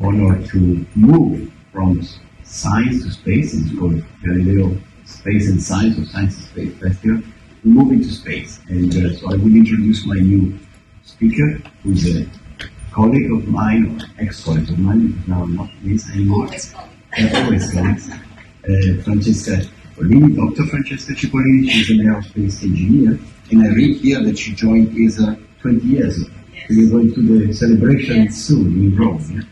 honor to move from science to space. It's called Galileo Space and Science, or Science and Space Festival. We move into space. And so I will introduce my new speaker, who's a colleague of mine, or ex-colleague of mine, because now I'm not this anymore. Always colleagues. Francesca Cipollini, Dr. Francesca Cipollini. She's an aerospace engineer. And I read here that she joined ESA 20 years ago. Yes. So we're going to the celebration soon in Rome. Yeah?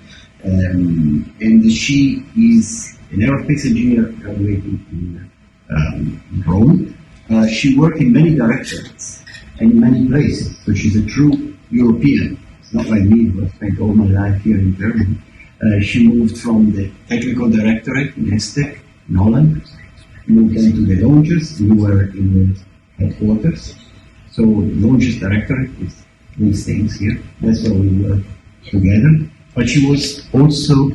And she is an aerospace engineer graduating in Rome. She worked in many directorates and in many places, so she's a true European. It's not like me, who have spent all my life here in Germany. She moved from the technical directorate in ESTEC in Holland, moved then to the launches. We were in the headquarters. So launches directorate is these things here. That's where we were together. But she was also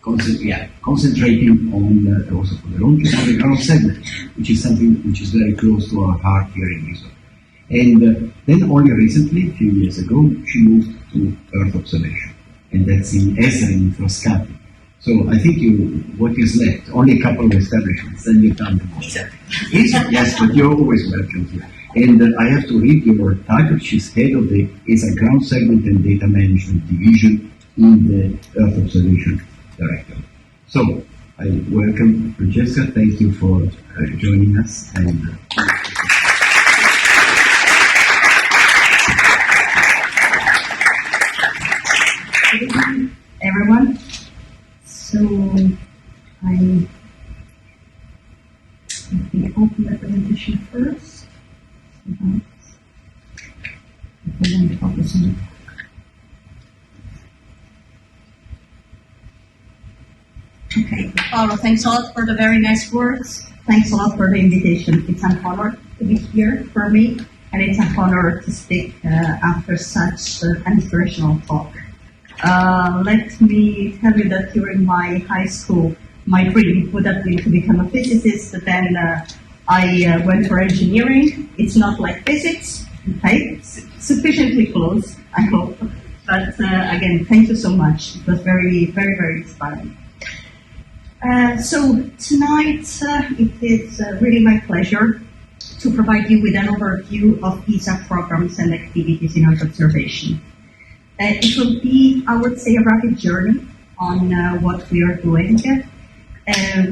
concentrating on also for the launches on the ground segment, which is something which is very close to our heart here in ESA. And then only recently, a few years ago, she moved to Earth Observation, and that's in ESRIN in Frascati. So I think what is left, only a couple of establishments, then you've done the most. Yes, but you're always welcome here. And I have to read your title. She's head of the ESA Ground Segment and Data Management Division in the Earth Observation Directorate. So I welcome Francesca. Thank you for joining us. And good evening, everyone. So I think open the presentation first. Okay, Paolo, thanks a lot for the very nice words. Thanks a lot for the invitation. It's an honor to be here for me, and it's an honor to speak after such an inspirational talk. Let me tell you that during my high school, my dream would have been to become a physicist, but then I went for engineering. It's not like physics, okay? Sufficiently close, I hope. But again, thank you so much. It was very, very, very inspiring. So tonight, it is really my pleasure to provide you with an overview of ESA programs and activities in Earth observation. It will be, I would say, a rapid journey on what we are doing.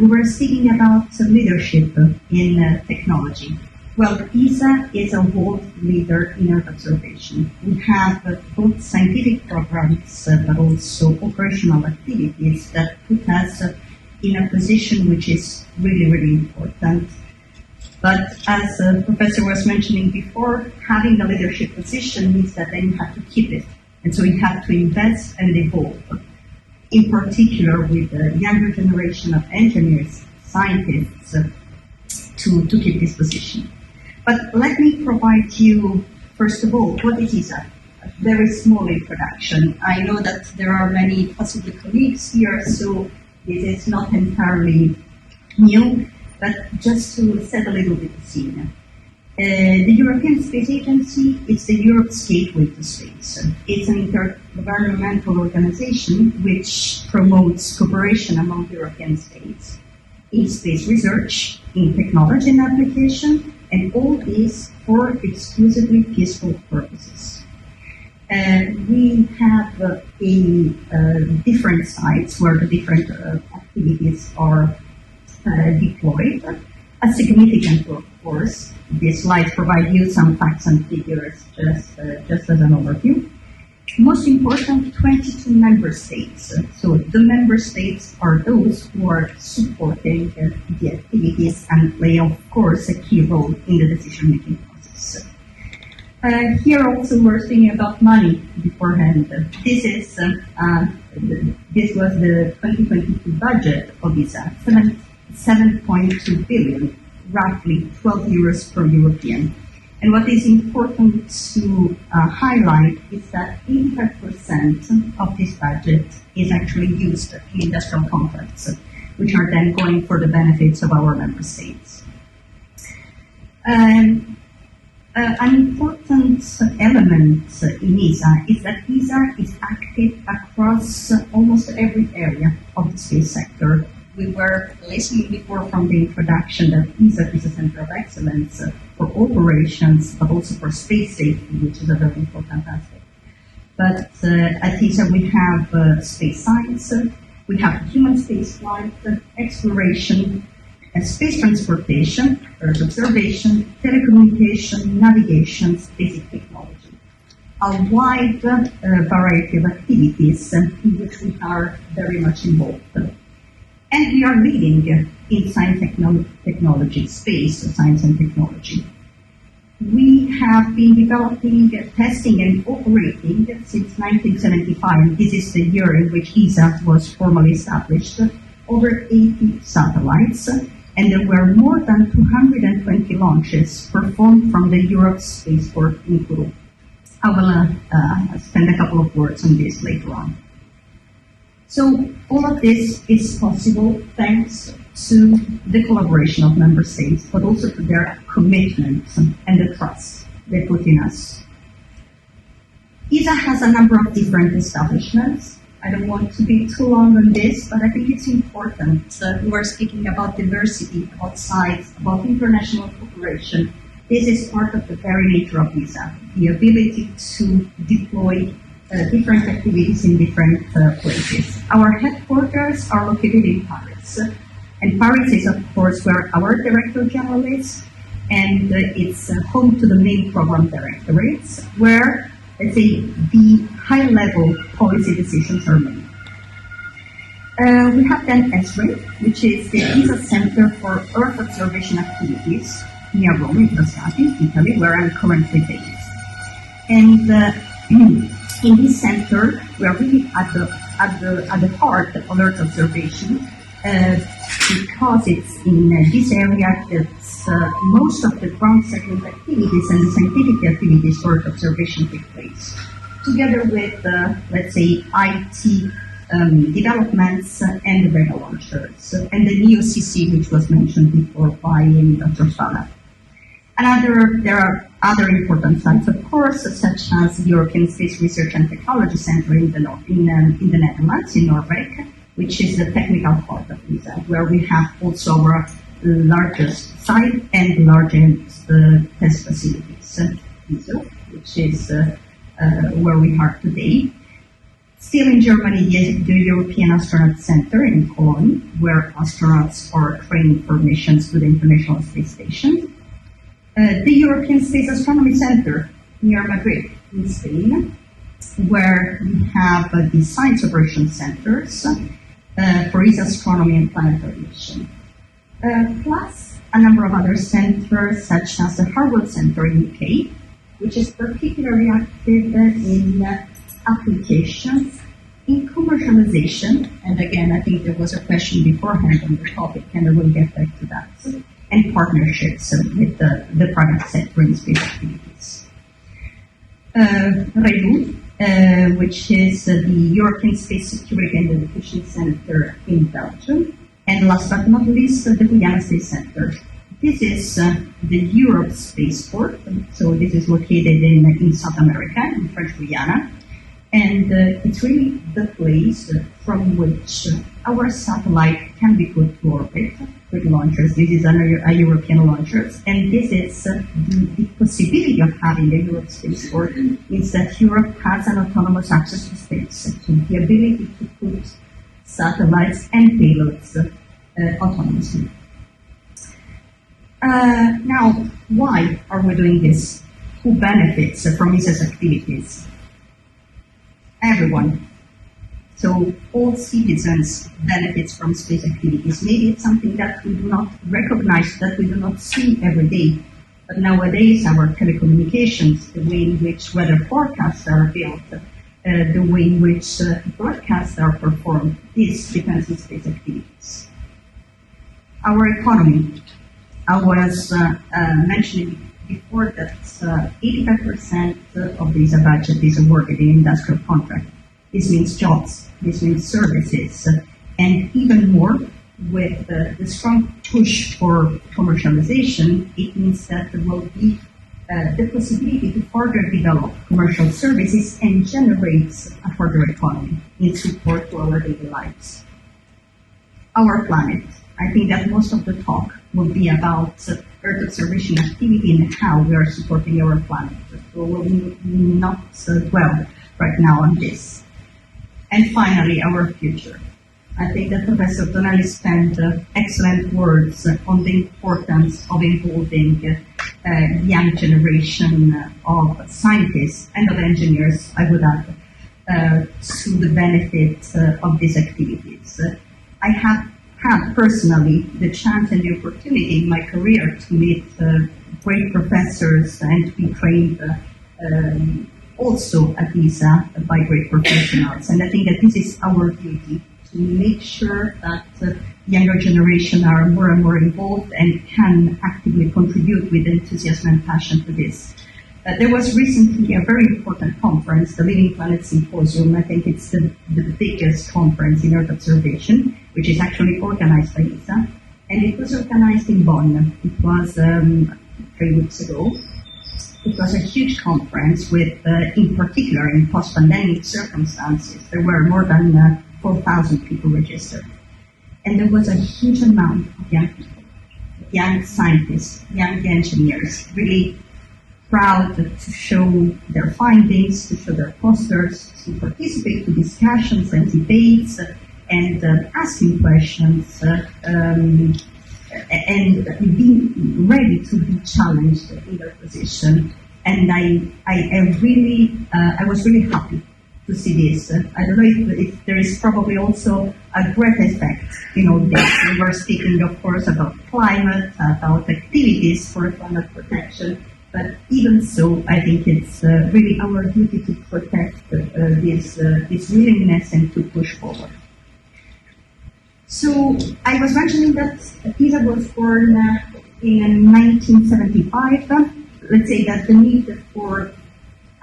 We were speaking about leadership in technology. Well, ESA is a world leader in Earth observation. We have both scientific programs, but also operational activities that put us in a position which is really, really important. But as the professor was mentioning before, having a leadership position means that then you have to keep it. And so you have to invest and evolve, in particular with the younger generation of engineers, scientists, to keep this position. But let me provide you, first of all, what is ESA? A very small introduction. I know that there are many possibly colleagues here, so this is not entirely new, but just to set a little bit the scene. The European Space Agency is the Europe's gateway to space. It's an intergovernmental organization which promotes cooperation among European states in space research, in technology and application, and all this for exclusively peaceful purposes. We have different sites where the different activities are deployed. A significant, of course. These slides provide you some facts and figures just as an overview. Most important, 22 member states. So the member states are those who are supporting the activities and play, of course, a key role in the decision-making process. Here also we're speaking about money beforehand. This was the 2022 budget of ESA, 7.2 billion. Roughly 12 euros per European. And what is important to highlight is that 85% of this budget is actually used in industrial contracts, which are then going for the benefits of our member states. An important element in ESA is that ESA is active across almost every area of the space sector. We were listening before from the introduction that ESA is a center of excellence for operations, but also for space safety, which is a very important aspect. But at ESA we have space science, we have human space flight, exploration, space transportation, Earth observation, telecommunication, navigation, basic technology. A wide variety of activities in which we are very much involved. And we are leading in science technology, space science and technology. We have been developing, testing and operating since 1975. This is the year in which ESA was formally established. Over 80 satellites, and there were more than 220 launches performed from the Europe spaceport in Kourou. I will spend a couple of words on this later on. So all of this is possible thanks to the collaboration of member states, but also to their commitment and the trust they put in us. ESA has a number of different establishments. I don't want to be too long on this, but I think it's important. We were speaking about diversity, about size, about international cooperation. This is part of the very nature of ESA, the ability to deploy different activities in different places. Our headquarters are located in Paris. And Paris is, of course, where our Director General is, and it's home to the main program directorates, where, let's say, the high-level policy decisions are made. We have then ESRIN, which is the ESA Center for Earth Observation Activities near Rome, in Tuscany, Italy, where I'm currently based. And in this center, we are really at the heart of Earth observation, because it's in this area that most of the ground segment activities and the scientific activities for Earth observation take place, together with, let's say, IT developments and the Vega launchers, and the NEOCC, which was mentioned before by Dr. Fala. There are other important sites, of course, such as the European Space Research and Technology Center in the Netherlands, in Norway, which is the technical part of ESA, where we have also our largest site and largest test facilities, ESA, which is where we are today. Still in Germany, the European Astronaut Center in Cologne, where astronauts are trained for missions to the International Space Station. The European Space Astronomy Center near Madrid in Spain, where we have the Science Operations Centers for ESA Astronomy and Planetary Mission, plus a number of other centers, such as the Harwell Center in UK, which is particularly active in applications, in commercialization, and again, I think there was a question beforehand on the topic, and I will get back to that, and partnerships with the private sector in space activities. RELU, which is the European Space Security and Education Center in Belgium, and last but not least, the Guyana Space Center. This is the Europe Spaceport, so this is located in South America, in French Guyana, and it's really the place from which our satellite can be put to orbit with launchers. This is a European launcher, and this is the possibility of having a Europe spaceport means that Europe has an autonomous access to space, so the ability to put satellites and payloads autonomously. Now, why are we doing this? Who benefits from ESA's activities? Everyone. So all citizens benefit from space activities. Maybe it's something that we do not recognize, that we do not see every day. But nowadays, our telecommunications, the way in which weather forecasts are built, the way in which broadcasts are performed, this depends on space activities. Our economy. I was mentioning before that 85% of the ESA budget is awarded in industrial contract. This means jobs, this means services, and even more with the strong push for commercialization, it means that there will be the possibility to further develop commercial services and generates a further economy in support to our daily lives. Our planet. I think that most of the talk will be about Earth observation activity and how we are supporting our planet. So we'll not dwell right now on this. And finally, our future. I think that Professor Donnelly spent excellent words on the importance of involving young generation of scientists and of engineers, I would add, to the benefit of these activities. I have had personally the chance and the opportunity in my career to meet great professors and to be trained also at ESA by great professionals. And I think that this is our duty to make sure that younger generation are more and more involved and can actively contribute with enthusiasm and passion to this. There was recently a very important conference, the Living Planet Symposium. I think it's the biggest conference in Earth observation, which is actually organized by ESA. And it was organized in Bonn. It was 3 weeks ago. It was a huge conference with, in particular, in post-pandemic circumstances, there were more than 4,000 people registered. And there was a huge amount of young people, young scientists, young engineers, really proud to show their findings, to show their posters, to participate in discussions and debates, and asking questions, and being ready to be challenged in their position. And I was really happy to see this. I don't know if there is probably also a great effect in all this. We were speaking, of course, about climate, about activities for climate protection, but even so, I think it's really our duty to protect this willingness and to push forward. So I was mentioning that ESA was born in 1975. Let's say that the need for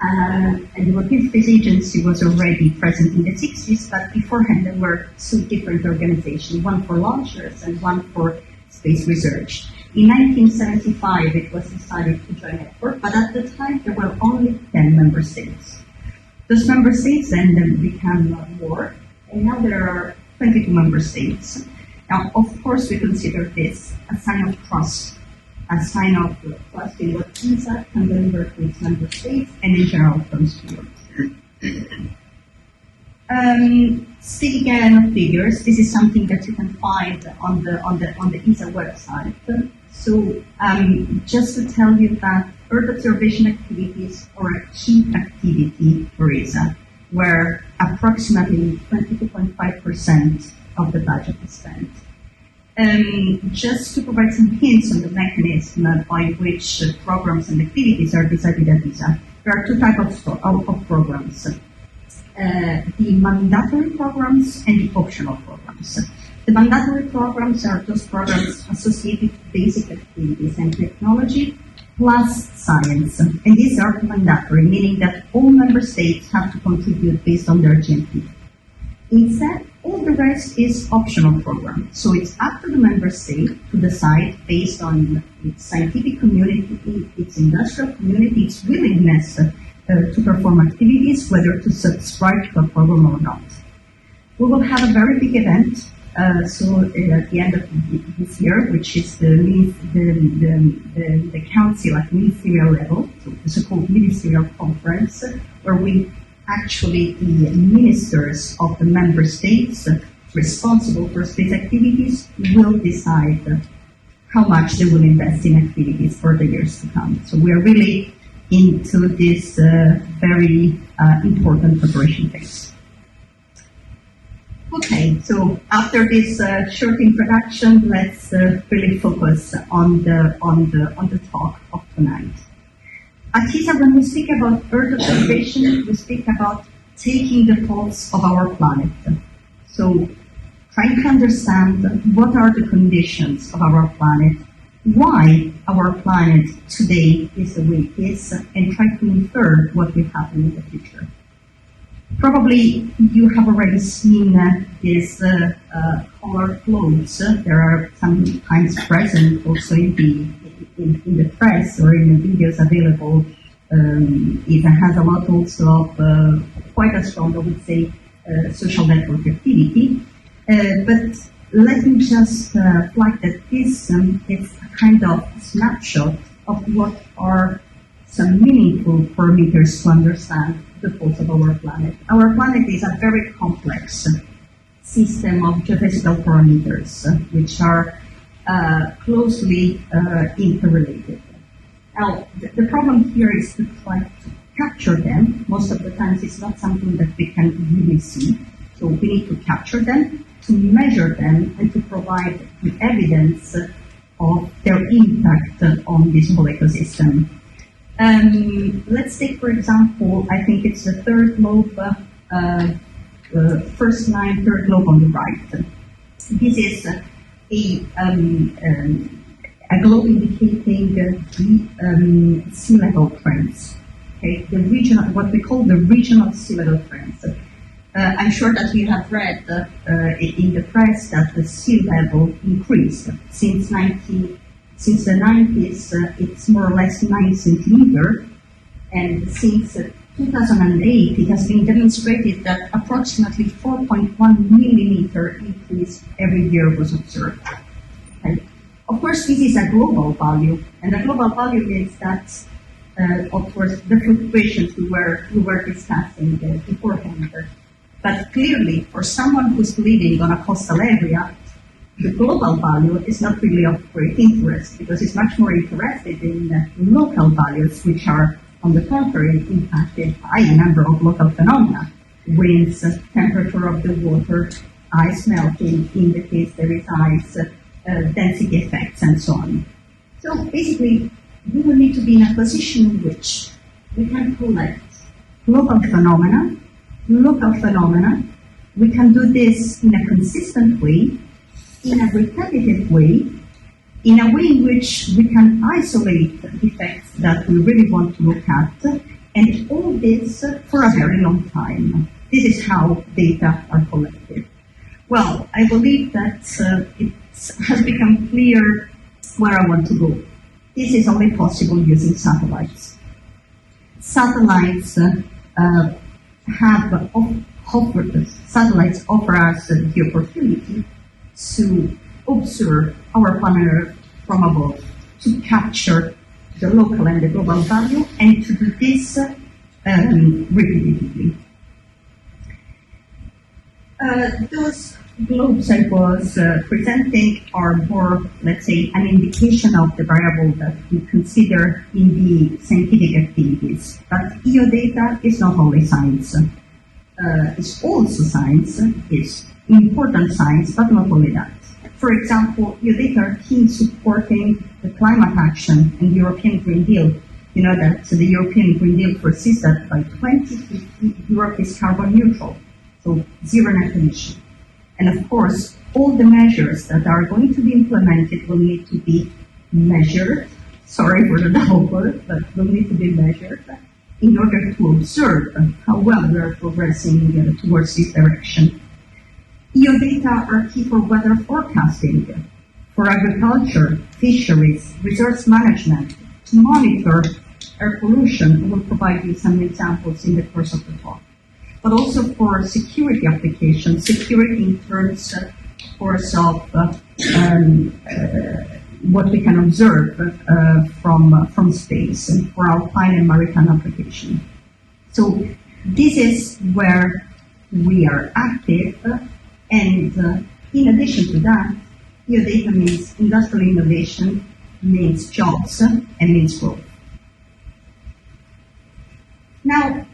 the European Space Agency was already present in the 60s, but beforehand there were 2 different organizations, one for launchers and one for space research. In 1975, it was decided to join EFORT, but at the time there were only 10 member states. Those member states then became more, and now there are 22 member states. Now, of course, we consider this a sign of trust, a sign of trust in what ESA can deliver to its member states and in general terms to Europe. Speaking again of figures, this is something that you can find on the ESA website. So just to tell you that Earth observation activities are a key activity for ESA, where approximately 22.5% of the budget is spent. Just to provide some hints on the mechanism by which programs and activities are decided at ESA, there are 2 types of programs. The mandatory programs and the optional programs. The mandatory programs are those programs associated with basic activities and technology plus science. And these are mandatory, meaning that all member states have to contribute based on their GMP. Instead, all the rest is optional program. So it's up to the member state to decide based on its scientific community, its industrial community, its willingness to perform activities, whether to subscribe to a program or not. We will have a very big event at the end of this year, which is the council at ministerial level, so the so-called ministerial conference, where we actually, the ministers of the member states responsible for space activities will decide how much they will invest in activities for the years to come. So we are really into this very important preparation phase. Okay, so after this short introduction, let's really focus on the talk of tonight. At ESA, when we speak about Earth observation, we speak about taking the pulse of our planet. So trying to understand what are the conditions of our planet, why our planet today is the way it is, and try to infer what will happen in the future. Probably you have already seen these color floats. There are sometimes present also in in the press or in the videos available, it has a lot also of quite a strong, I would say, social network activity. But let me just flag that this is a kind of snapshot of what are some meaningful parameters to understand the pulse of our planet. Our planet is a very complex system of geophysical parameters, which are closely interrelated. Now, the problem here is to try to capture them. Most of the times it's not something that we can really see. So we need to capture them, to measure them, and to provide the evidence of their impact on this whole ecosystem. Let's take, for example, I think it's the third globe, first line, third globe on the right. This is a globe indicating the sea level trends. Okay, the regional, what we call the regional sea level trends. I'm sure that you have read in the press that the sea level increased since the 90s. It's more or less 9 centimeters, and since 2008, it has been demonstrated that approximately 4.1 millimeter increase every year was observed. Okay. Of course, this is a global value, and the global value means that, of course, the fluctuations we were discussing beforehand. But clearly, for someone who's living on a coastal area, the global value is not really of great interest, because it's much more interested in local values, which are, on the contrary, impacted by a number of local phenomena: winds, temperature of the water, ice melting, in the case there is ice, density effects, and so on. So basically, we will need to be in a position in which we can collect global phenomena, local phenomena. We can do this in a consistent way, in a repetitive way, in a way in which we can isolate effects that we really want to look at, and all this for a very long time. This is how data are collected. Well, I believe that it has become clear where I want to go. This is only possible using satellites. Satellites satellites offer us the opportunity to observe our planet Earth from above, to capture the local and the global value, and to do this repeatedly. Those globes I was presenting are more, let's say, an indication of the variable that we consider in the scientific activities. But EO data is not only science. It's also science, it's important science, but not only that. For example, EO data are key in supporting the climate action and the European Green Deal. You know that the European Green Deal foresees that by 2050, Europe is carbon neutral, so zero net emission. And of course, all the measures that are going to be implemented will need to be measured. Sorry for the double word, but will need to be measured in order to observe how well we are progressing towards this direction. EO data are key for weather forecasting, for agriculture, fisheries, resource management, to monitor air pollution. We'll provide you some examples in the course of the talk. But also for security applications, security in terms, of course, of what we can observe from space, and for alpine and maritime application. So this is where we are active, and in addition to that, EO data means industrial innovation, means jobs, and means growth. Now,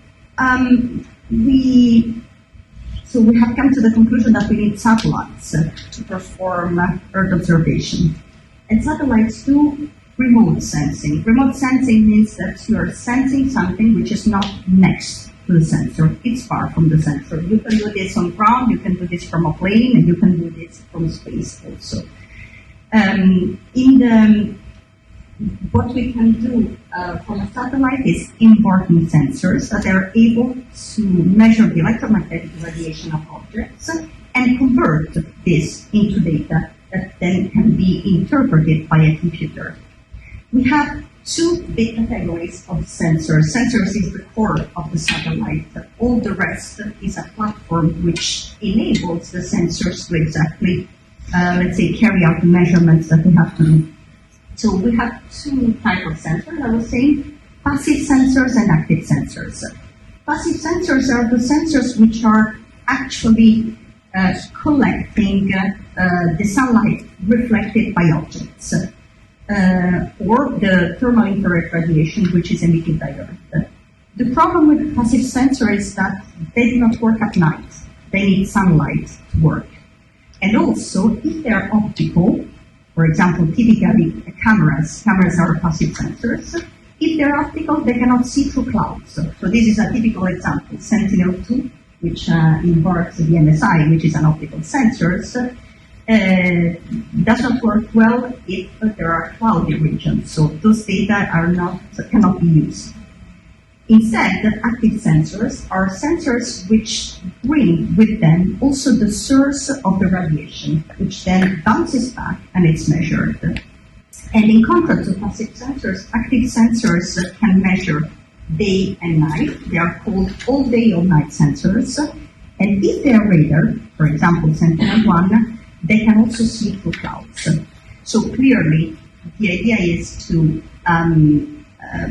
we have come to the conclusion that we need satellites to perform Earth observation. And satellites do remote sensing. Remote sensing means that you are sensing something which is not next to the sensor. It's far from the sensor. You can do this on ground, you can do this from a plane, and you can do this from space also. What we can do from a satellite is importing sensors that are able to measure the electromagnetic radiation of objects and convert this into data that then can be interpreted by a computer. We have two big categories of sensors. Sensors is the core of the satellite. All the rest is a platform which enables the sensors to exactly, let's say, carry out the measurements that we have to do. So we have two types of sensors, I was saying, passive sensors and active sensors. Passive sensors are the sensors which are actually collecting the sunlight reflected by objects, or the thermal infrared radiation which is emitted by Earth. The problem with passive sensors is that they do not work at night. They need sunlight to work. And also, if they are optical, for example, typically cameras are passive sensors. If they're optical, they cannot see through clouds. So this is a typical example. Sentinel-2, which embarks the MSI, which is an optical sensor, does not work well if there are cloudy regions. So those data cannot be used. Instead, the active sensors are sensors which bring with them also the source of the radiation, which then bounces back and it's measured. And in contrast to passive sensors, active sensors can measure day and night. They are called all day or night sensors. And if they are radar, for example, Sentinel-1, they can also see through clouds. So clearly, the idea is to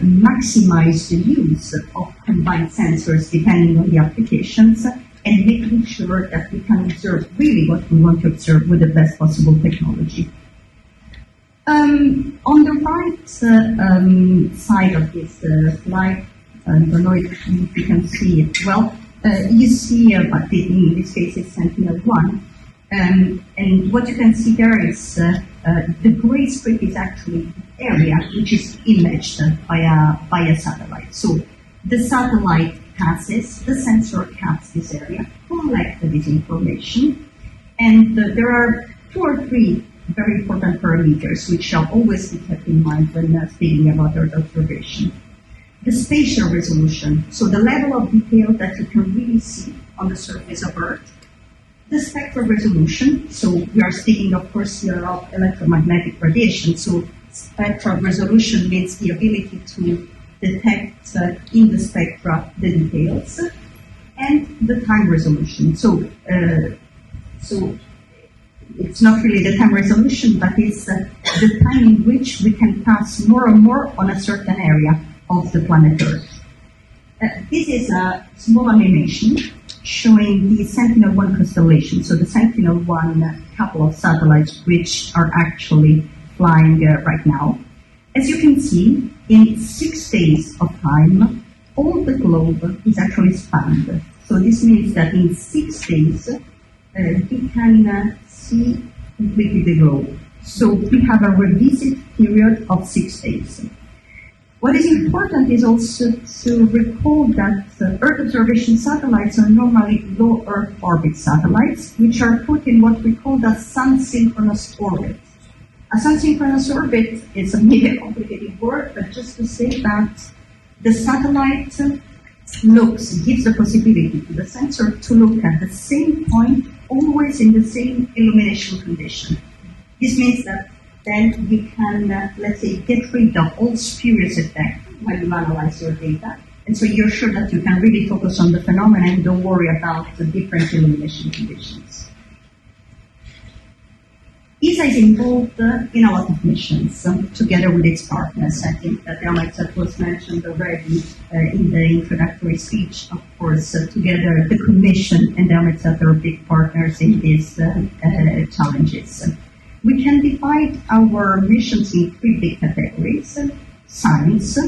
maximize the use of combined sensors depending on the applications and making sure that we can observe really what we want to observe with the best possible technology. On the right side of this slide, I don't know if you can see it well, you see, but in this case it's Sentinel-1, and what you can see there is the gray strip is actually the area which is imaged by a satellite. So the satellite passes, the sensor caps this area, collects this information, and there are 2 or 3 very important parameters which shall always be kept in mind when speaking about Earth observation. The spatial resolution, so the level of detail that you can really see on the surface of Earth. The spectral resolution, so we are speaking, of course, here of electromagnetic radiation, so spectral resolution means the ability to detect in the spectra the details, and the time resolution. So it's not really the time resolution, but it's the time in which we can pass more and more on a certain area of the planet Earth. This is a small animation showing the Sentinel One Constellation, so the Sentinel One couple of satellites which are actually flying right now. As you can see, in 6 days of time, all the globe is actually spanned. So this means that in 6 days, we can see completely the globe. So we have a revisit period of 6 days. What is important is also to recall that Earth observation satellites are normally low Earth orbit satellites, which are put in what we call the sun-synchronous orbit. A sun-synchronous orbit is a maybe a complicated word, but just to say that the satellite gives the possibility to the sensor to look at the same point, always in the same illumination condition. This means that then you can, let's say, get rid of all spurious effect when you analyze your data. And so you're sure that you can really focus on the phenomena and don't worry about the different illumination conditions. ESA is involved in a lot of missions together with its partners. I think that that was mentioned already in the introductory speech. Of course, together the Commission and that are big partners in these challenges. We can divide our missions in 3 big categories. Science,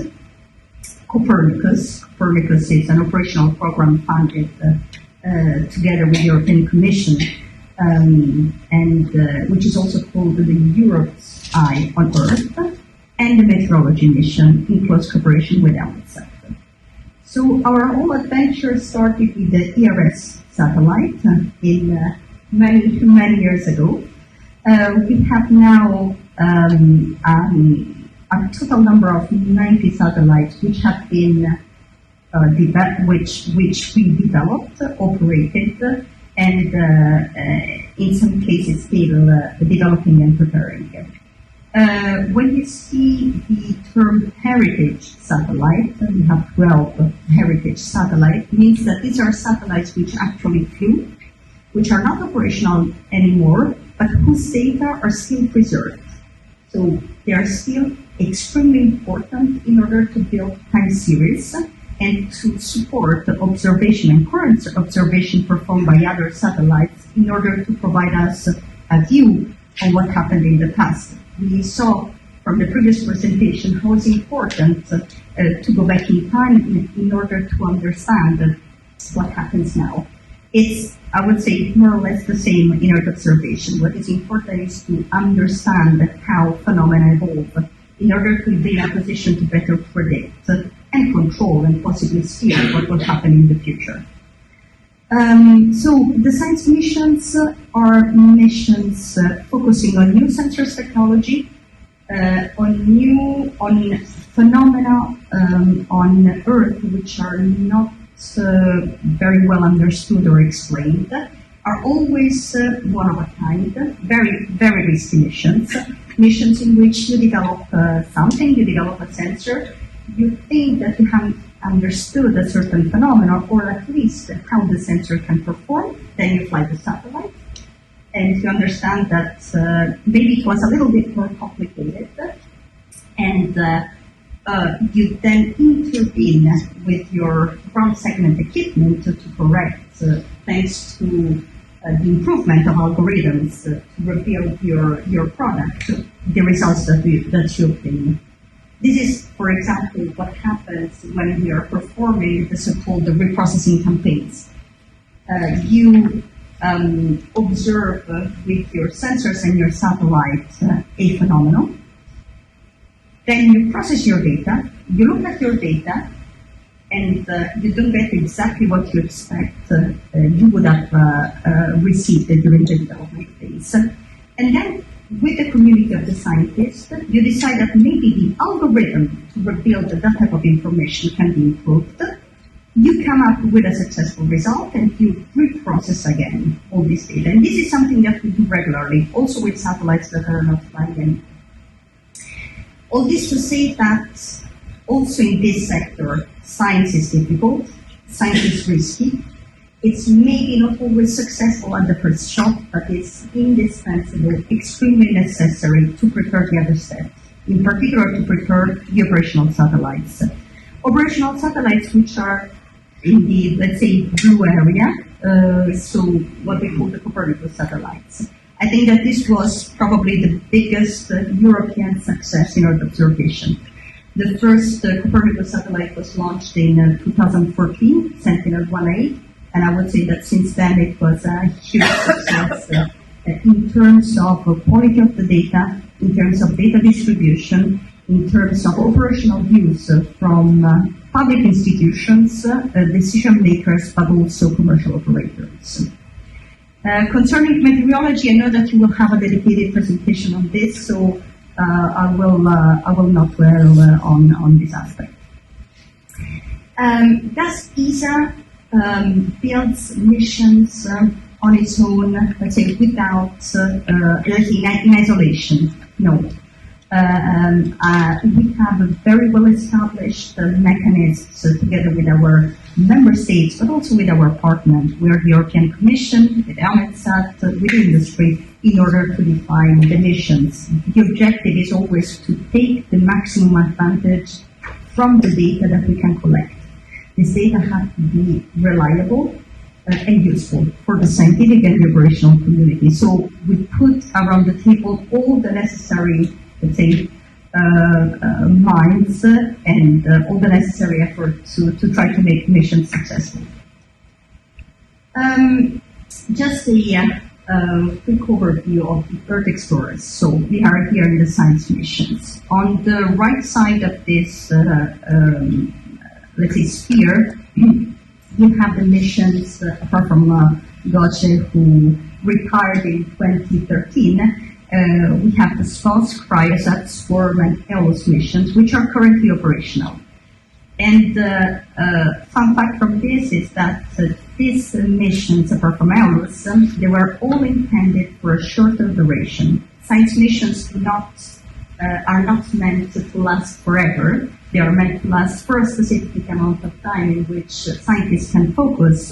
Copernicus. Copernicus is an operational program funded together with the European Commission, which is also called the Europe's Eye on Earth, and the meteorology mission in close cooperation with ELSA. So our whole adventure started with the ERS satellite in many years ago. We have now a total number of 90 satellites which have been which we developed, operated, and in some cases still developing and preparing. When you see the term heritage satellite, we have 12 heritage satellites, means that these are satellites which actually flew, which are not operational anymore, but whose data are still preserved. So they are still extremely important in order to build time series and to support the observation and current observation performed by other satellites in order to provide us a view on what happened in the past. We saw from the previous presentation how it's important to go back in time in order to understand what happens now. It's, I would say, more or less the same in Earth observation. What is important is to understand how phenomena evolve in order to be in a position to better predict and control and possibly steer what will happen in the future. So the science missions are missions focusing on new sensors technology, on phenomena on Earth which are not very well understood or explained, are always one of a kind, very, very risky missions in which you develop something, you develop a sensor, you think that you have understood a certain phenomenon, or at least how the sensor can perform, then you fly the satellite, and you understand that maybe it was a little bit more complicated, and you then intervene with your ground segment equipment to correct, thanks to the improvement of algorithms to reveal your product, the results that you obtain. This is, for example, what happens when we are performing the so-called reprocessing campaigns. You observe with your sensors and your satellite a phenomenon. Then you process your data, you look at your data, and you don't get exactly what you expect you would have received during the development phase. And then, with the community of the scientists, you decide that maybe the algorithm to reveal that type of information can be improved. You come up with a successful result and you reprocess again all this data. And this is something that we do regularly, also with satellites that are not flying anymore. All this to say that also in this sector, science is difficult, science is risky. It's maybe not always successful at the first shot, but it's indispensable, extremely necessary to prepare the other steps, in particular to prepare the operational satellites. Operational satellites which are in the, let's say, blue area, so what we call the Copernicus satellites. I think that this was probably the biggest European success in Earth observation. The first Copernicus satellite was launched in 2014, Sentinel One, and I would say that since then it was a huge success in terms of quality of the data, in terms of data distribution, in terms of operational use from public institutions, decision makers, but also commercial operators. Concerning meteorology, I know that you will have a dedicated presentation on this, so I will not dwell on this aspect. Does ESA builds missions on its own, let's say, without, in isolation? No. We have a very well-established mechanisms together with our member states, but also with our partners. We are the European Commission, with EUMETSAT, with industry, in order to define the missions. The objective is always to take the maximum advantage from the data that we can collect. This data has to be reliable and useful for the scientific and the operational community. So we put around the table all the necessary, let's say, minds and all the necessary effort to try to make missions successful. Just a quick overview of the Earth Explorers. So we are here in the science missions. On the right side of this, let's say, sphere, you have the missions, apart from Gauche, who retired in 2013. We have the SPOS, Cryosat, Swarm, and ELOS missions, which are currently operational. And fun fact from this is that these missions, apart from ELOS, they were all intended for a shorter duration. Science missions do not are not meant to last forever. They are meant to last for a specific amount of time in which scientists can focus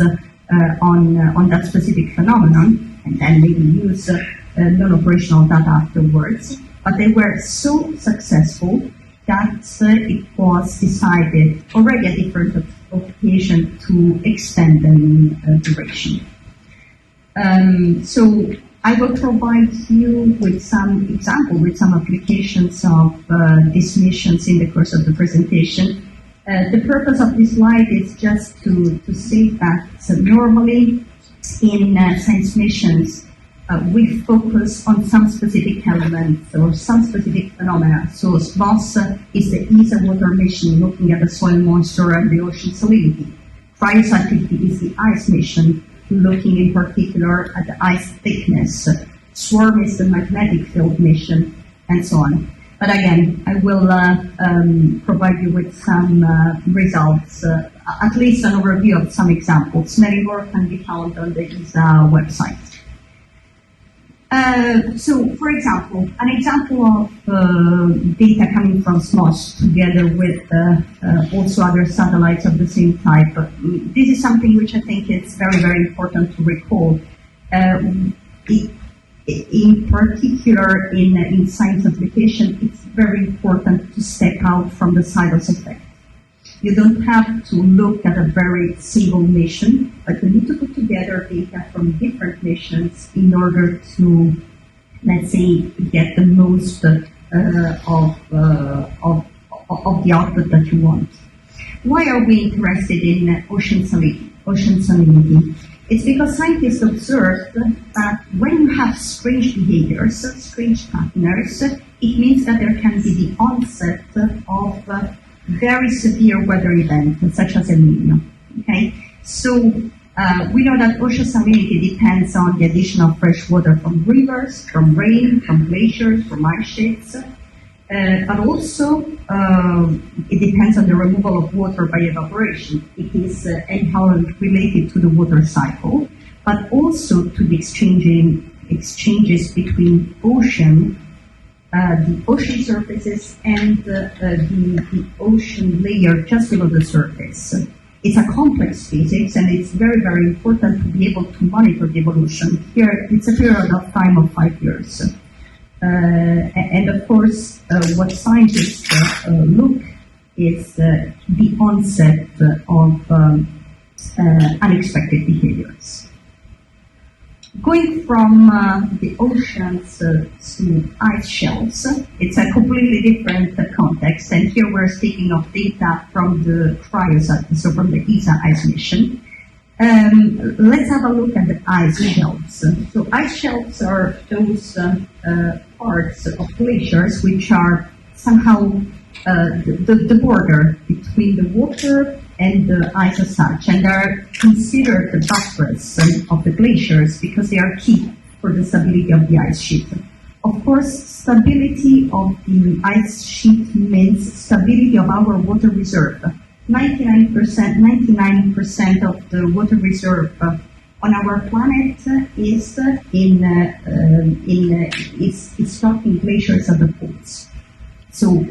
on that specific phenomenon and then maybe use non-operational data afterwards. But they were so successful that it was decided already at different occasions to extend them in duration. So I will provide you with some example, with some applications of these missions in the course of the presentation. The purpose of this slide is just to say that normally in science missions, we focus on some specific elements or some specific phenomena. So SBOSS is the ESA water mission looking at the soil moisture and the ocean salinity. Cryosat is the ice mission looking in particular at the ice thickness. SWARM is the magnetic field mission, and so on. But again, I will provide you with some results, at least an overview of some examples. Many more can be found on the ESA website. So, for example, an example of data coming from SMOS together with also other satellites of the same type. This is something which I think is very, very important to recall. In particular, in science application, it's very important to step out from the silos effect. You don't have to look at a very single mission, but you need to put together data from different missions in order to, let's say, get the most of the output that you want. Why are we interested in ocean salinity? It's because scientists observed that when you have strange behaviors, strange patterns, it means that there can be the onset of very severe weather events, such as El Niño. Okay, so we know that ocean salinity depends on the addition of fresh water from rivers, from rain, from glaciers, from ice sheets, but also it depends on the removal of water by evaporation. It is anyhow related to the water cycle, but also to the exchanges between the ocean surfaces and the ocean layer just below the surface. It's a complex physics, and it's very, very important to be able to monitor the evolution. Here, it's a period of time of 5 years. And of course, what scientists look is the onset of unexpected behaviors. Going from the oceans to ice shelves, it's a completely different context, and here we're speaking of data from the cryosat, so from the ESA ice mission. Let's have a look at the ice shelves. So ice shelves are those parts of glaciers which are somehow the border between the water and the ice as such, and are considered the buffers of the glaciers because they are key for the stability of the ice sheet. Of course, stability of the ice sheet means stability of our water reserve. 99% of the water reserve on our planet is stocked in glaciers at the poles. So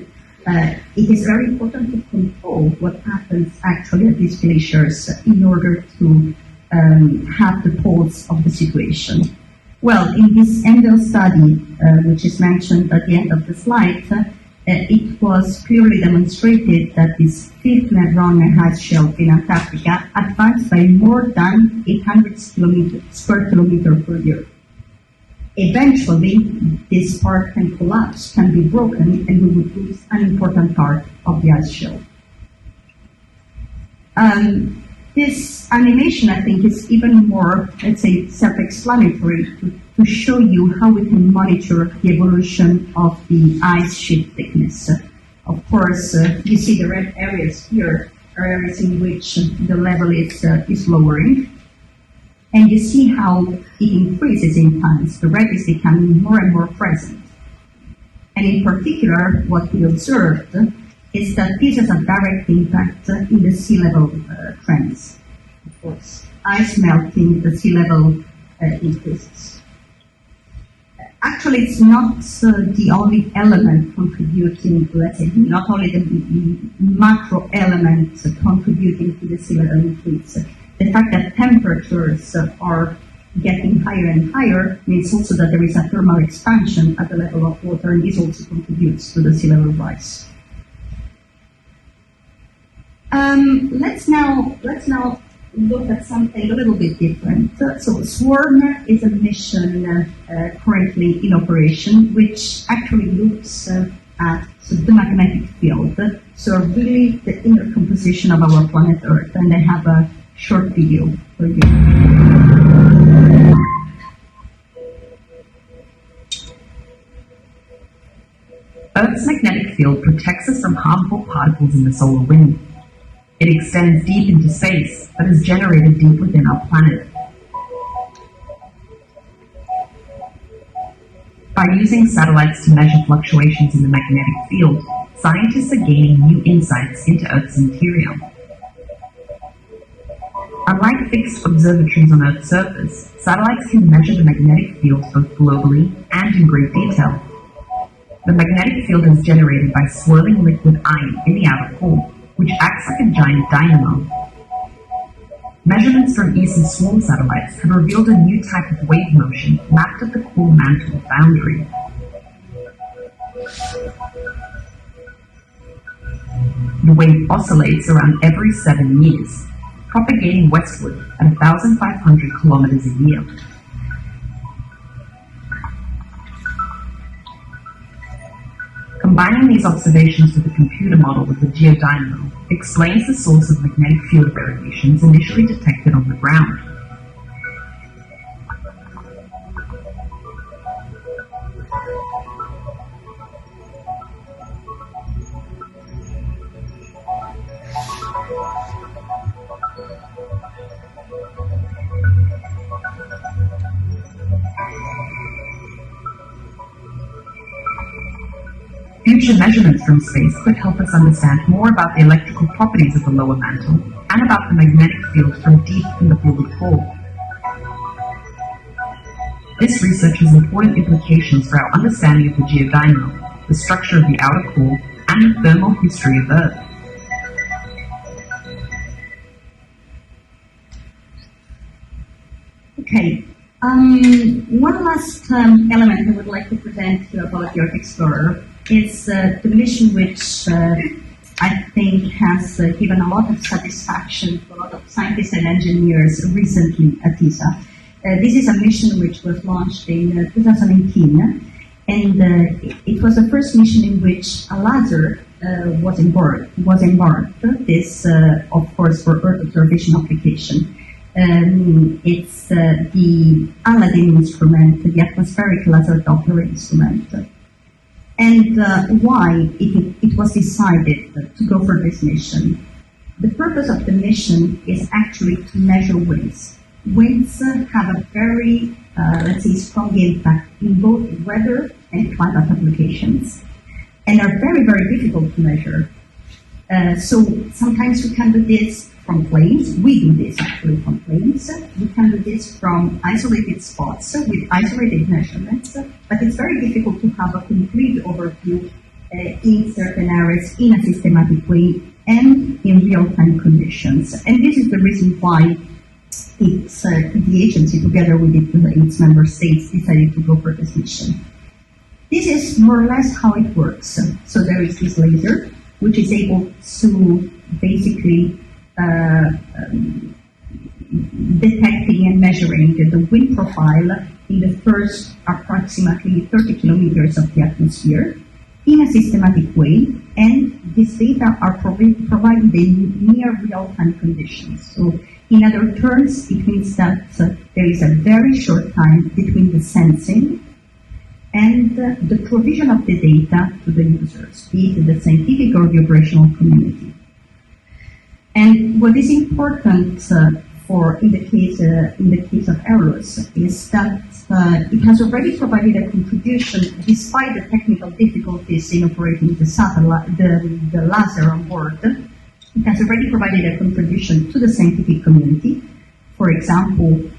it is very important to control what happens actually at these glaciers in order to have the pulse of the situation. Well, in this ENDEL study, which is mentioned at the end of the slide, it was clearly demonstrated that this 5th Ron ice shelf in Antarctica advanced by more than 800 square kilometers per year. Eventually, this part can collapse, can be broken, and we would lose an important part of the ice shelf. This animation, I think, is even more, let's say, self-explanatory to show you how we can monitor the evolution of the ice sheet thickness. Of course, you see the red areas here are areas in which the level is lowering. And you see how it increases in times. The red is becoming more and more present. And in particular, what we observed is that this has a direct impact in the sea level trends. Of course, ice melting, the sea level increases. Actually, it's not the only element contributing, let's say, not only the macro elements contributing to the sea level increase. The fact that temperatures are getting higher and higher means also that there is a thermal expansion at the level of water, and this also contributes to the sea level rise. Let's now look at something a little bit different. So SWARM is a mission currently in operation, which actually looks at the magnetic field, so really the inner composition of our planet Earth. And I have a short video for you. Earth's magnetic field protects us from harmful particles in the solar wind. It extends deep into space, but is generated deep within our planet. By using satellites to measure fluctuations in the magnetic field, scientists are gaining new insights into Earth's interior. Unlike fixed observatories on Earth's surface, satellites can measure the magnetic field both globally and in great detail. The magnetic field is generated by swirling liquid iron in the outer core, which acts like a giant dynamo. Measurements from ESA's swarm satellites have revealed a new type of wave motion mapped at the core mantle boundary. The wave oscillates around every 7 years, propagating westward at 1,500 kilometers a year. Combining these observations with a computer model of the geodynamo explains the source of magnetic field variations initially detected on the ground. Future measurements from space could help us understand more about the electrical properties of the lower mantle and about the magnetic field from deep in the polar core. This research has important implications for our understanding of the geodynamo, the structure of the outer core, and the thermal history of Earth. Okay. One last element I would like to present to about the Earth Explorer is the mission which I think has given a lot of satisfaction to a lot of scientists and engineers recently at ESA. This is a mission which was launched in 2018, and it was the first mission in which a laser was embarked. This, of course, for Earth observation application. It's the Aladdin instrument, the atmospheric laser Doppler instrument. And why it was decided to go for this mission. The purpose of the mission is actually to measure winds. Winds have a very, let's say, strong impact in both weather and climate applications, and are very, very difficult to measure. So sometimes we can do this from planes. We do this actually from planes. We can do this from isolated spots with isolated measurements, but it's very difficult to have a complete overview in certain areas in a systematic way and in real-time conditions. And this is the reason why it's the agency, together with its member states, decided to go for this mission. This is more or less how it works. So there is this laser, which is able to basically detecting and measuring the wind profile in the first approximately 30 kilometers of the atmosphere in a systematic way, and these data are provided in near real-time conditions. So in other terms, it means that there is a very short time between the sensing and the provision of the data to the users, be it the scientific or the operational community. And what is important in the case of Eros is that it has already provided a contribution, despite the technical difficulties in operating the satellite, the laser on board. It has already provided a contribution to the scientific community. For example,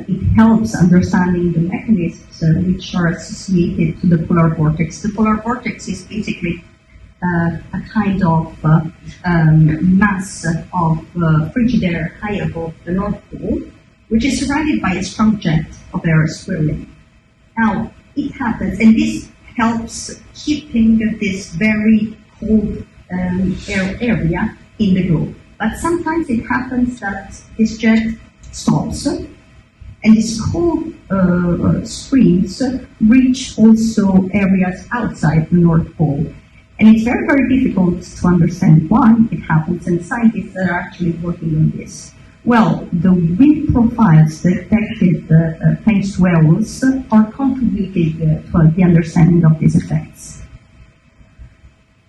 It helps understanding the mechanisms which are associated to the polar vortex. The polar vortex is basically a kind of mass of frigid air high above the North Pole, which is surrounded by a strong jet of air swirling. Now, it happens, and this helps keeping this very cold air area in the globe. But sometimes it happens that this jet stops, and these cold streams reach also areas outside the North Pole. And it's very, very difficult to understand why it happens, and scientists are actually working on this. Well, the wind profiles detected thanks to EROS are contributing to the understanding of these effects.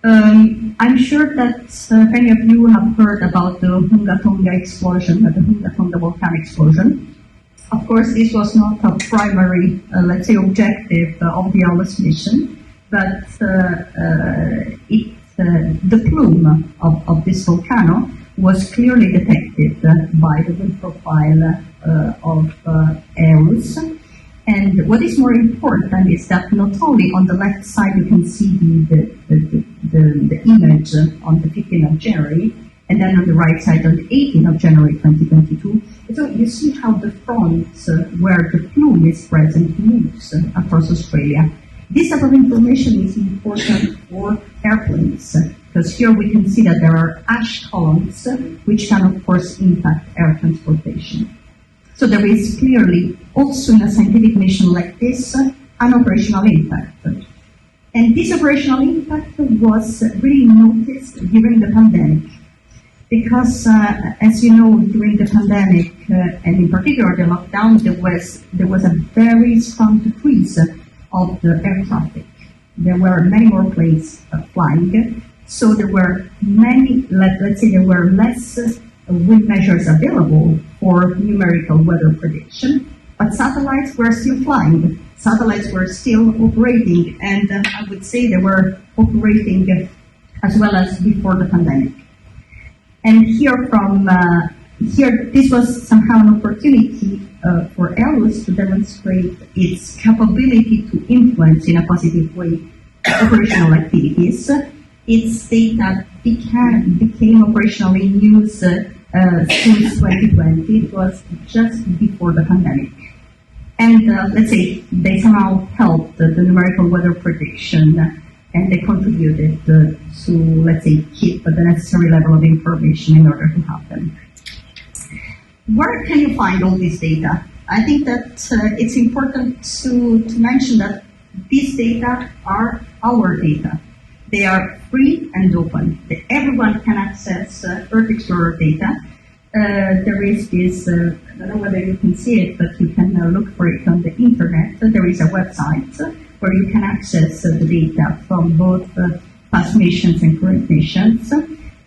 I'm sure that many of you have heard about the Hunga explosion, the Hunga volcanic explosion. Of course, this was not a primary, let's say, objective of the EROS mission, but the plume of this volcano was clearly detected by the wind profile of EROS. And what is more important is that not only on the left side you can see the image on the 15th of January, and then on the right side on the 18th of January 2022. So you see how the front where the plume is present moves across Australia. This type of information is important for airplanes, because here we can see that there are ash columns, which can of course impact air transportation. So there is clearly also in a scientific mission like this, an operational impact. And this operational impact was really noticed during the pandemic, because as you know, during the pandemic, and in particular the lockdown, there was a very strong decrease of the air traffic. There were many more planes flying, so there were many, let's say there were less wind measures available for numerical weather prediction, but satellites were still flying. Satellites were still operating, and I would say they were operating as well as before the pandemic. And here, this was somehow an opportunity for EROS to demonstrate its capability to influence in a positive way operational activities. Its data became operationally in use since 2020. It was just before the pandemic. And let's say they somehow helped the numerical weather prediction, and they contributed to, let's say, keep the necessary level of information in order to happen. Where can you find all this data? I think that it's important to mention that these data are our data. They are free and open. Everyone can access Earth Explorer data. There is this, I don't know whether you can see it, but you can look for it on the internet. There is a website where you can access the data from both past missions and current missions.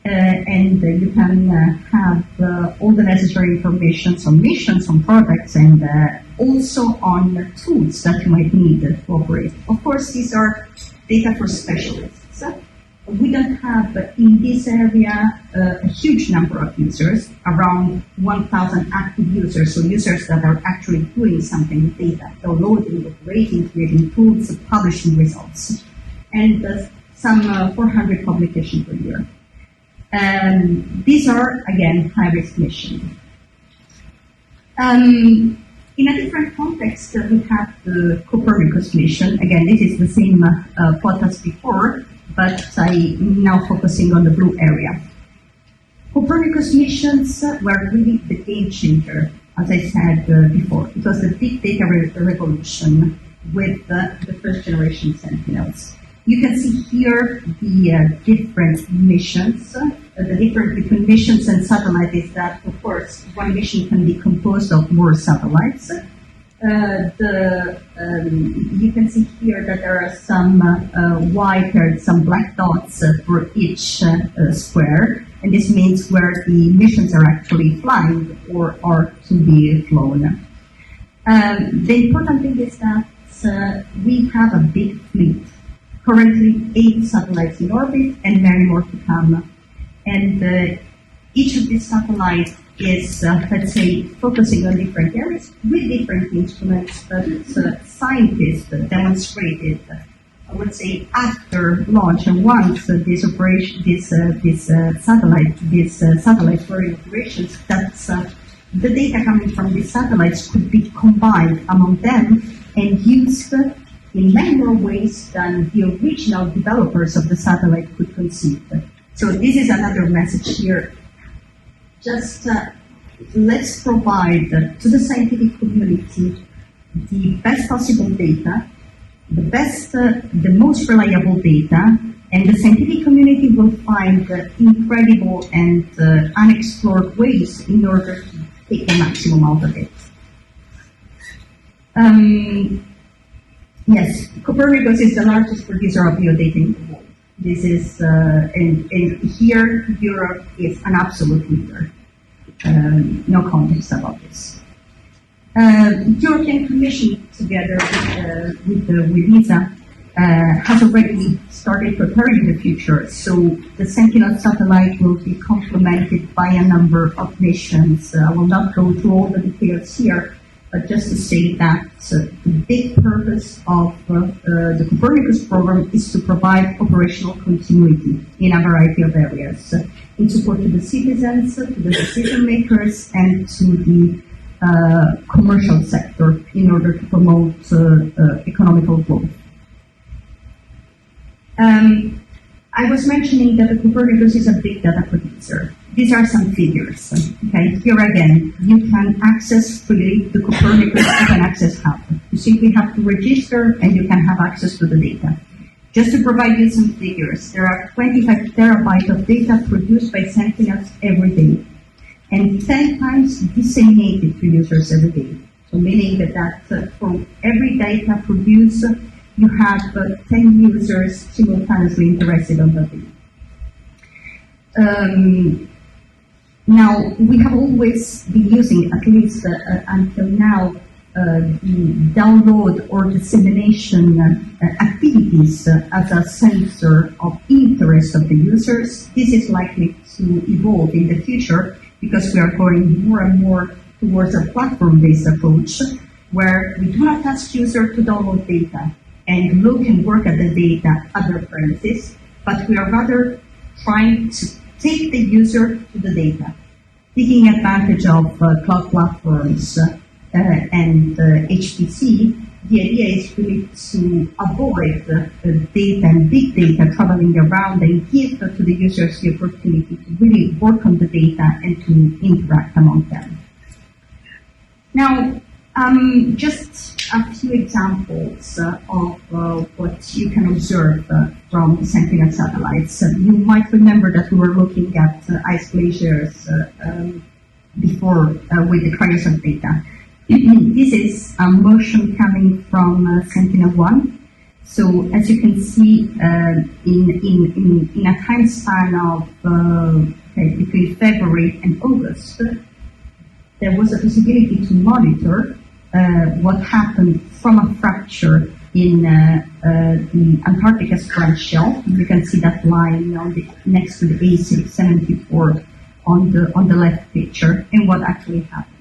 And you can have all the necessary information on missions, on products, and also on tools that you might need to operate. Of course, these are data for specialists. We don't have in this area a huge number of users, around 1,000 active users, so users that are actually doing something with data, downloading, operating, creating tools, publishing results, and some 400 publications per year. These are, again, high-risk missions. In a different context, we have the Copernicus mission. Again, this is the same plot as before, but I'm now focusing on the blue area. Copernicus missions were really the game changer, as I said before. It was the big data revolution with the first generation Sentinels. You can see here the different missions. The difference between missions and satellites is that, of course, one mission can be composed of more satellites. You can see here that there are some white or some black dots for each square, and this means where the missions are actually flying or are to be flown. The important thing is that we have a big fleet. Currently 8 satellites in orbit and many more to come. And each of these satellites is, let's say, focusing on different areas with different instruments, but scientists demonstrated, I would say, after launch and once these satellites were in operations, that the data coming from these satellites could be combined among them and used in many more ways than the original developers of the satellite could conceive. So this is another message here. Just let's provide to the scientific community the best possible data, the most reliable data, and the scientific community will find incredible and unexplored ways in order to take the maximum out of it. Yes, Copernicus is the largest producer of geodata in the world. This is, and here Europe is an absolute leader. No contest about this. European Commission, together with ESA, has already started preparing the future. So the Sentinel satellite will be complemented by a number of missions. I will not go through all the details here, but just to say that the big purpose of the Copernicus program is to provide operational continuity in a variety of areas, in support to the citizens, to the decision makers, and to the commercial sector in order to promote economical growth. I was mentioning that the Copernicus is a big data producer. These are some figures. Okay, here again, you can access freely the Copernicus Open Access Hub. You simply have to register and you can have access to the data. Just to provide you some figures, there are 25 terabytes of data produced by Sentinels every day, and 10 times disseminated to users every day. So meaning that for every data produced, you have 10 users simultaneously interested on that data. Now, we have always been using, at least until now, the download or dissemination activities as a sensor of interest of the users. This is likely to evolve in the future because we are going more and more towards a platform-based approach where we do not ask users to download data and look and work at the data at their premises, but we are rather trying to take the user to the data, taking advantage of cloud platforms and HPC. The idea is really to avoid data and big data traveling around and give to the users the opportunity to really work on the data and to interact among them. Now, just a few examples of what you can observe from Sentinel satellites. You might remember that we were looking at ice glaciers before with the cryosat data. This is a motion coming from Sentinel One. So as you can see, in a time span of between February and August, there was a possibility to monitor what happened from a fracture in the Antarctic sponge shelf. You can see that line next to the A674 on the left picture, and what actually happened.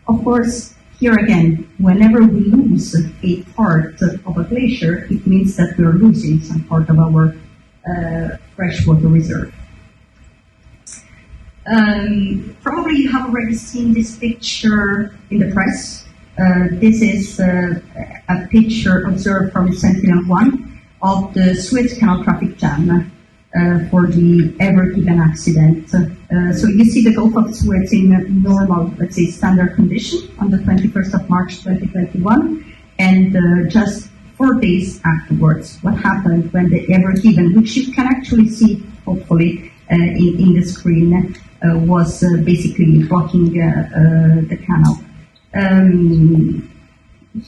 Of course, here again, whenever we lose a part of a glacier, it means that we're losing some part of our freshwater reserve. Probably you have already seen this picture in the press. This is a picture observed from Sentinel-1 of the Suez Canal traffic jam for the Ever Given accident. So you see the Gulf of Suez in normal, let's say, standard condition on the 21st of March 2021, and just 4 days afterwards, what happened when the Ever Given, which you can actually see, hopefully, in the screen, was basically blocking the canal.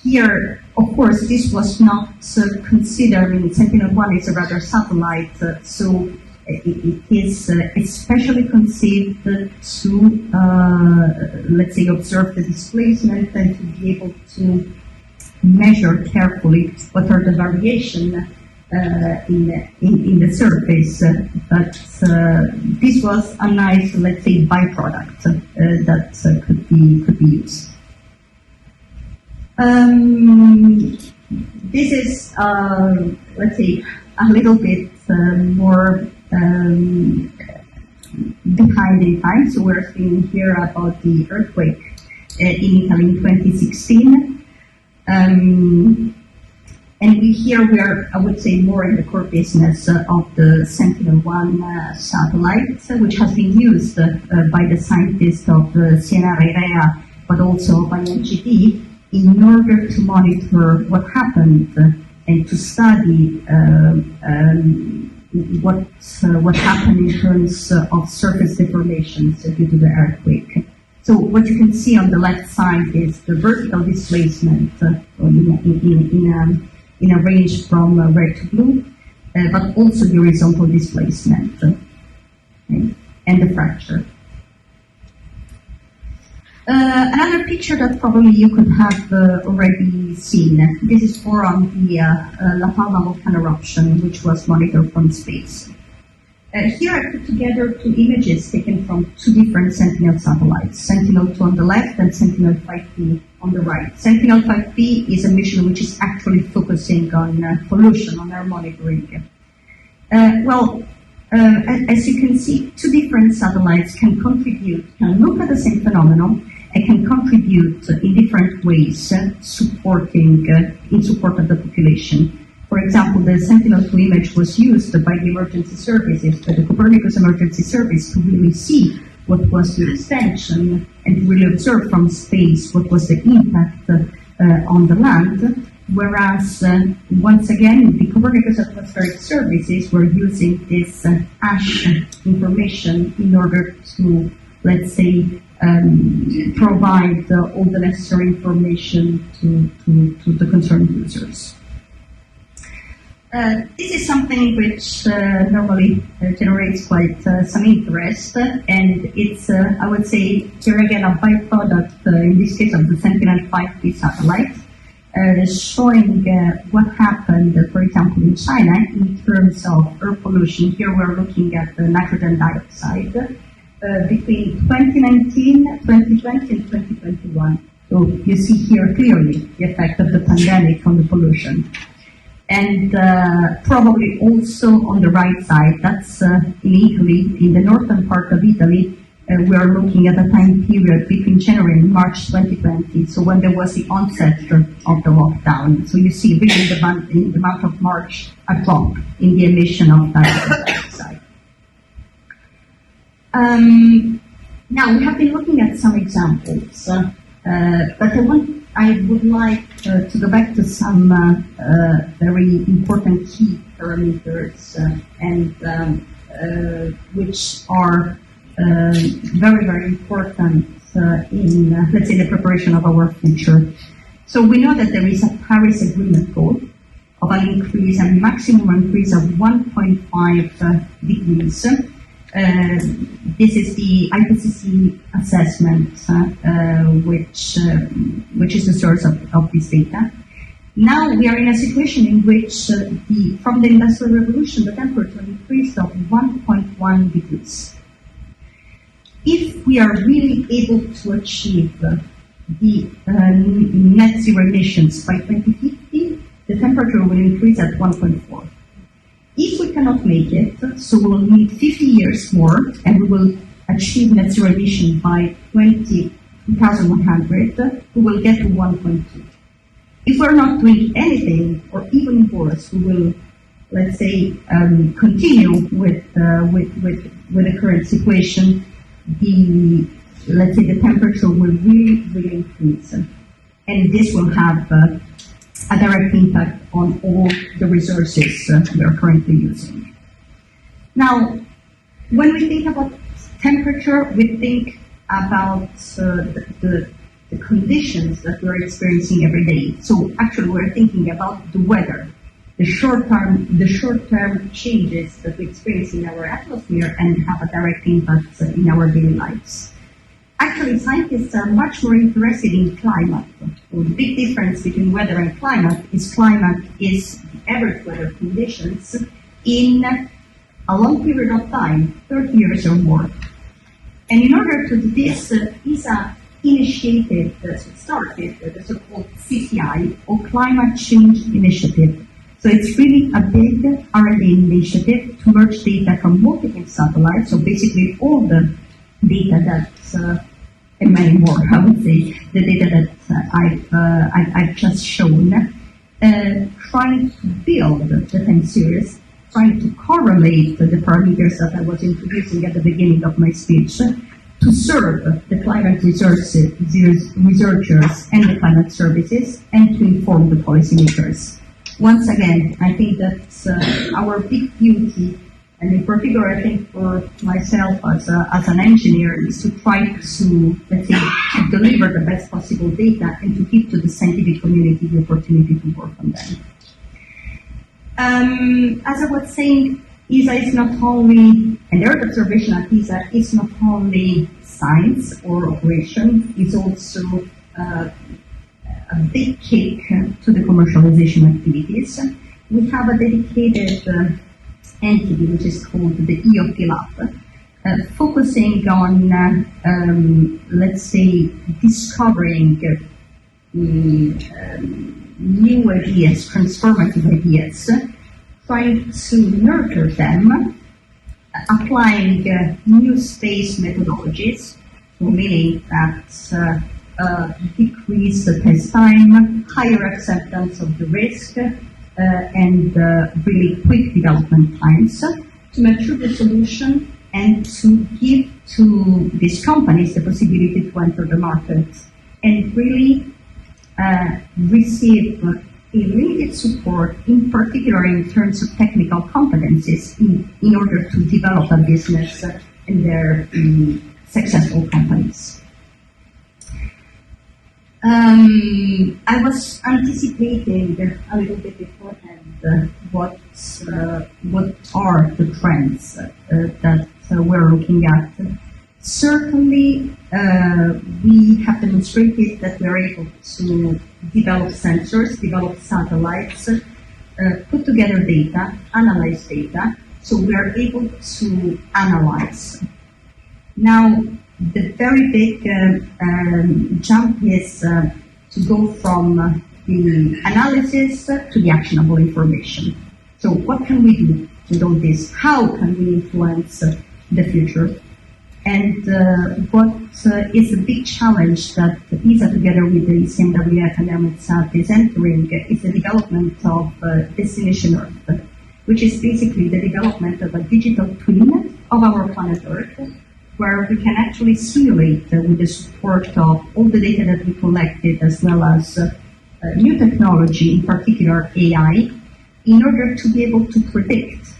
Here, of course, this was not considering Sentinel-1 is a radar satellite, so it is especially conceived to, let's say, observe the displacement and to be able to measure carefully what are the variation in the surface, but this was a nice, let's say, byproduct that could be used. This is, let's say, a little bit more behind in time. So we're speaking here about the earthquake in Italy in 2016. And we are, I would say, more in the core business of the Sentinel One satellite, which has been used by the scientists of CNR-EREA, but also by NGD, in order to monitor what happened and to study what happened in terms of surface deformations due to the earthquake. So what you can see on the left side is the vertical displacement in a range from red to blue, but also the horizontal displacement, okay, and the fracture. Another picture that probably you could have already seen. This is from the La Palma volcano eruption, which was monitored from space. Here I put together two images taken from two different Sentinel satellites, Sentinel-2 on the left and Sentinel-5P on the right. Sentinel-5P is a mission which is actually focusing on pollution, on air monitoring. As you can see, two different satellites can look at the same phenomenon, and can contribute in different ways, in support of the population. For example, the Sentinel-2 image was used by the emergency services, by the Copernicus Emergency Service, to really see what was the extension and to really observe from space what was the impact on the land. Whereas, once again, the Copernicus Atmospheric Services were using this ash information in order to, let's say, provide all the necessary information to the concerned users. This is something which normally generates quite some interest, and it's, I would say, here again, a byproduct, in this case, of the Sentinel-5P satellite, showing what happened, for example, in China in terms of air pollution. Here we're looking at the nitrogen dioxide between 2019, 2020, and 2021. So you see here clearly the effect of the pandemic on the pollution. And probably also on the right side, that's in Italy, in the northern part of Italy, we are looking at a time period between January and March 2020, so when there was the onset of the lockdown. So you see really in the month of March a drop in the emission of nitrogen dioxide. Now, we have been looking at some examples, but I would like to go back to some very important key parameters which are very, very important in, let's say, the preparation of our future. So we know that there is a Paris Agreement goal of an increase, a maximum increase of 1.5 degrees. This is the IPCC assessment, which is the source of this data. Now we are in a situation in which from the Industrial Revolution, the temperature increased of 1.1 degrees. If we are really able to achieve the net zero emissions by 2050, the temperature will increase at 1.4. If we cannot make it, so we will need 50 years more, and we will achieve net zero emission by 2100, we will get to 1.2. If we're not doing anything, or even worse, we will, let's say, continue with the current situation. Let's say the temperature will really increase, and this will have a direct impact on all the resources we are currently using. Now, when we think about temperature, we think about the conditions that we're experiencing every day. So actually, we're thinking about the weather, the short-term changes that we experience in our atmosphere and have a direct impact in our daily lives. Actually, scientists are much more interested in climate. So the big difference between weather and climate is average weather conditions in a long period of time, 30 years or more. And in order to do this, ESA started the so-called CCI, or Climate Change Initiative. So it's really a big R&D initiative to merge data from multiple satellites, so basically all the data that's, and many more, I would say, the data that I've just shown, trying to build the time series, trying to correlate the parameters that I was introducing at the beginning of my speech to serve the climate researchers and the climate services, and to inform the policymakers. Once again, I think that's our big beauty, and in particular, I think for myself as an engineer, is to try to, let's say, to deliver the best possible data and to give to the scientific community the opportunity to work on them. As I was saying, ESA is not only, and Earth observation at ESA is not only science or operation, it's also a big kick to the commercialization activities. We have a dedicated entity which is called the EOP Lab, focusing on, let's say, discovering new ideas, transformative ideas, trying to nurture them, applying new space methodologies, so meaning that decrease the test time, higher acceptance of the risk, and really quick development times to mature the solution and to give to these companies the possibility to enter the market and really receive immediate support, in particular in terms of technical competencies in order to develop a business and their successful companies. I was anticipating a little bit beforehand what are the trends that we're looking at. Certainly, we have demonstrated that we are able to develop sensors, develop satellites, put together data, analyze data, so we are able to analyze. Now, the very big jump is to go from the analysis to the actionable information. So what can we do with all this? How can we influence the future? And what is a big challenge that ESA, together with the ECMWF and ERMITSAT, is entering is the development of Destination Earth, which is basically the development of a digital twin of our planet Earth, where we can actually simulate with the support of all the data that we collected, as well as new technology, in particular AI, in order to be able to predict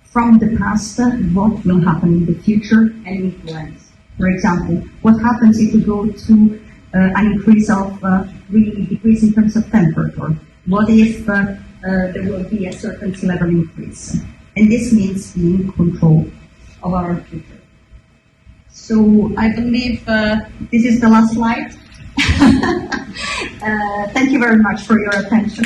from the past what will happen in the future and influence. For example, what happens if we go to an increase of really decrease in terms of temperature? What if there will be a certain sea level increase? And this means being in control of our future. So I believe this is the last slide. Thank you very much for your attention.